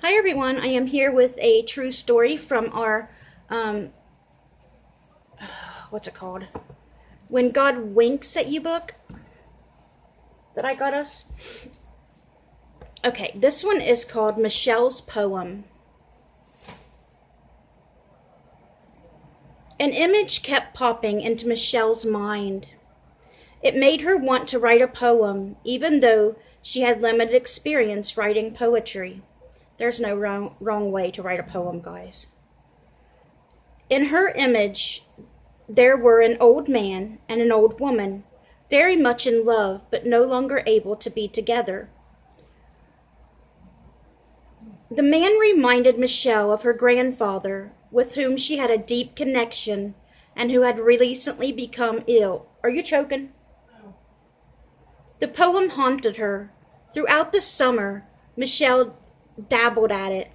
Hi everyone, I am here with a true story from our, um, what's it called? When God Winks at You book that I got us. Okay, this one is called Michelle's Poem. An image kept popping into Michelle's mind. It made her want to write a poem, even though she had limited experience writing poetry. There's no wrong way to write a poem, guys. In her image, there were an old man and an old woman, very much in love, but no longer able to be together. The man reminded Michelle of her grandfather, with whom she had a deep connection and who had recently become ill. Are you choking? No. The poem haunted her. Throughout the summer, Michelle dabbled at it.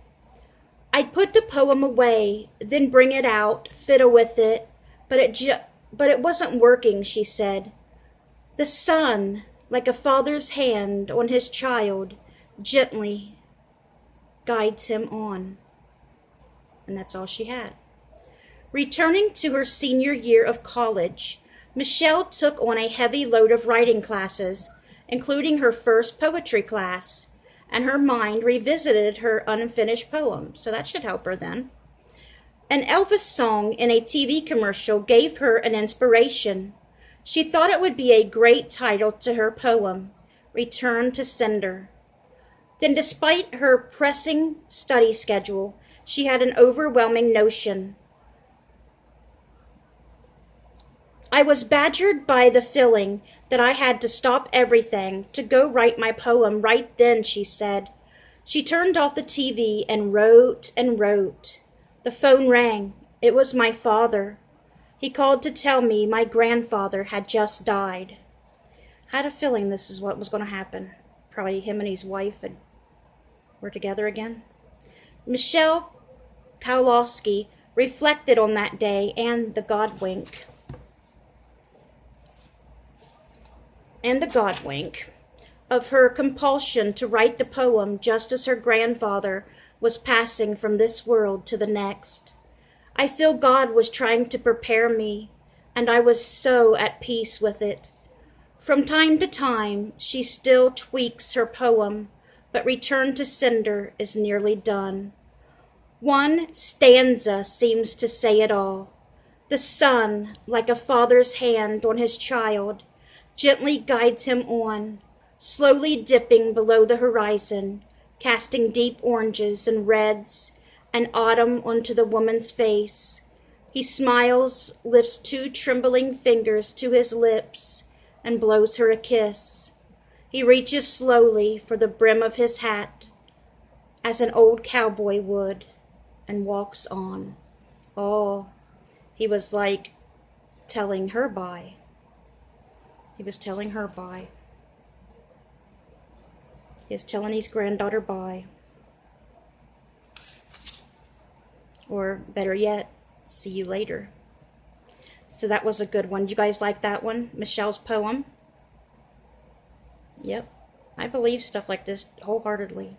I'd put the poem away, then bring it out, fiddle with it, but it wasn't working, she said. The sun, like a father's hand on his child, gently guides him on. And that's all she had. Returning to her senior year of college, Michelle took on a heavy load of writing classes, including her first poetry class, and her mind revisited her unfinished poem, so that should help her then. An Elvis song in a TV commercial gave her an inspiration. She thought it would be a great title to her poem, Return to Sender. Then, despite her pressing study schedule, she had an overwhelming notion. I was badgered by the feeling that I had to stop everything to go write my poem right then, she said. She turned off the TV and wrote and wrote. The phone rang. It was my father. He called to tell me my grandfather had just died. I had a feeling this is what was going to happen. Probably him and his wife were together again. Michelle Kowalski reflected on that day and the God wink. Of her compulsion to write the poem just as her grandfather was passing from this world to the next. I feel God was trying to prepare me, and I was so at peace with it. From time to time, she still tweaks her poem, but Return to Sender is nearly done. One stanza seems to say it all. The sun, like a father's hand on his child, gently guides him on, slowly dipping below the horizon, casting deep oranges and reds and autumn onto the woman's face. He smiles, lifts two trembling fingers to his lips, and blows her a kiss. He reaches slowly for the brim of his hat, as an old cowboy would, and walks on. Oh, he was like telling her bye. He was telling her bye. He was telling his granddaughter bye. Or better yet, see you later. So that was a good one. You guys like that one? Michelle's poem? Yep. I believe stuff like this wholeheartedly.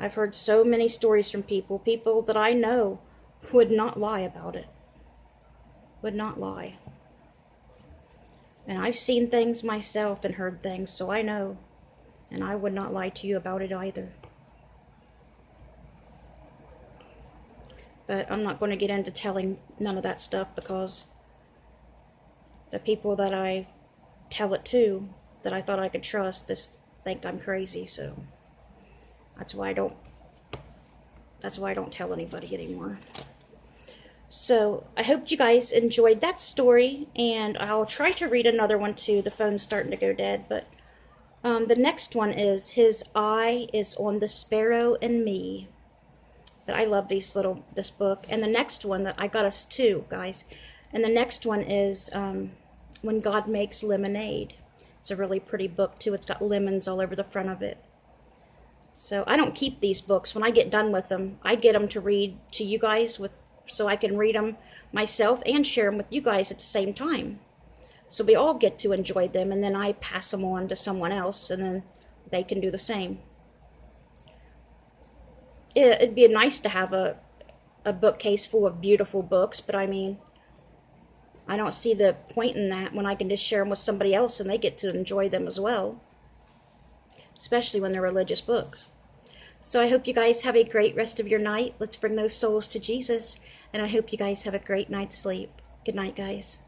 I've heard so many stories from people that I know would not lie about it. Would not lie. And I've seen things myself and heard things, so I know. And I would not lie to you about it either. But I'm not going to get into telling none of that stuff because the people that I tell it to, that I thought I could trust, think I'm crazy, so that's why I don't tell anybody anymore. So I hope you guys enjoyed that story, and I'll try to read another one too. The phone's starting to go dead, but the next one is His Eye is on the Sparrow and Me. But I love this book. And the next one that I got us two, guys. And the next one is When God Makes Lemonade. It's a really pretty book too. It's got lemons all over the front of it. So I don't keep these books. When I get done with them, I get them to read to you guys so I can read them myself and share them with you guys at the same time. So we all get to enjoy them, and then I pass them on to someone else, and then they can do the same. it'd be nice to have a bookcase full of beautiful books, but I mean, I don't see the point in that when I can just share them with somebody else and they get to enjoy them as well, especially when they're religious books. So I hope you guys have a great rest of your night. Let's bring those souls to Jesus, and I hope you guys have a great night's sleep. Good night, guys.